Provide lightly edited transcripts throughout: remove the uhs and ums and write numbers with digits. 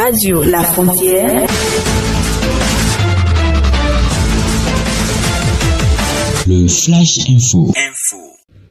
Radio La Frontière. Le Flash Info.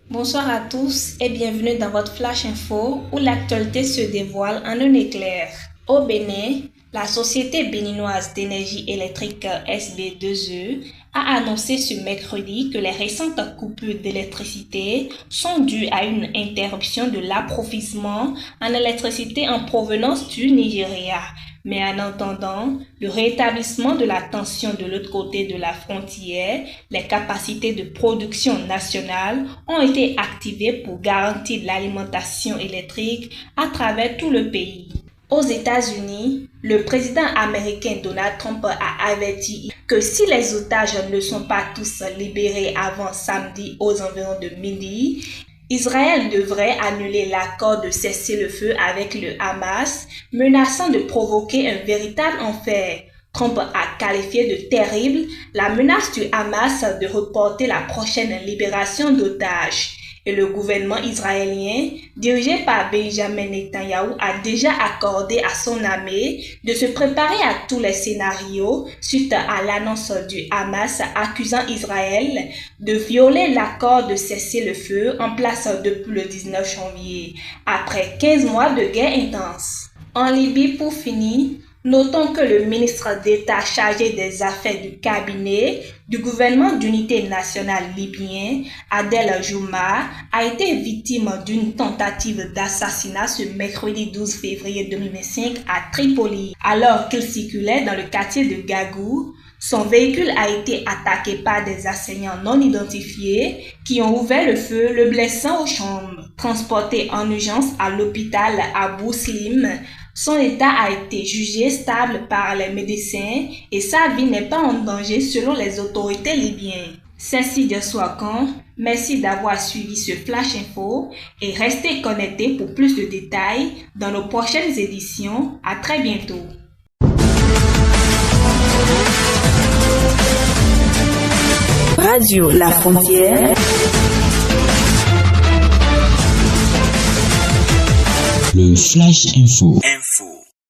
Bonsoir à tous et bienvenue dans votre Flash Info où l'actualité se dévoile en un éclair. Au Bénin, la société béninoise d'énergie électrique SB2E a annoncé ce mercredi que les récentes coupures d'électricité sont dues à une interruption de l'approvisionnement en électricité en provenance du Nigeria. Mais en attendant le rétablissement de la tension de l'autre côté de la frontière, les capacités de production nationale ont été activées pour garantir l'alimentation électrique à travers tout le pays. Aux États-Unis, le président américain Donald Trump a averti que si les otages ne sont pas tous libérés avant samedi aux environs de midi, Israël devrait annuler l'accord de cessez-le-feu avec le Hamas, menaçant de provoquer un véritable enfer. Trump a qualifié de terrible la menace du Hamas de reporter la prochaine libération d'otages. Et le gouvernement israélien, dirigé par Benjamin Netanyahou, a déjà accordé à son armée de se préparer à tous les scénarios suite à l'annonce du Hamas accusant Israël de violer l'accord de cessez-le-feu en place depuis le 19 janvier, après 15 mois de guerre intense. En Libye, pour finir, notons que le ministre d'État chargé des affaires du cabinet du gouvernement d'unité nationale libyen, Adel Jouma, a été victime d'une tentative d'assassinat ce mercredi 12 février 2025 à Tripoli. Alors qu'il circulait dans le quartier de Gagou, son véhicule a été attaqué par des assaillants non identifiés qui ont ouvert le feu, le blessant aux jambes. Transporté en urgence à l'hôpital Abou Slim, son état a été jugé stable par les médecins et sa vie n'est pas en danger selon les autorités libyennes. C'est Sidia Souakan, merci d'avoir suivi ce Flash Info et restez connectés pour plus de détails dans nos prochaines éditions. À très bientôt. Radio La Frontière. Le Flash Info.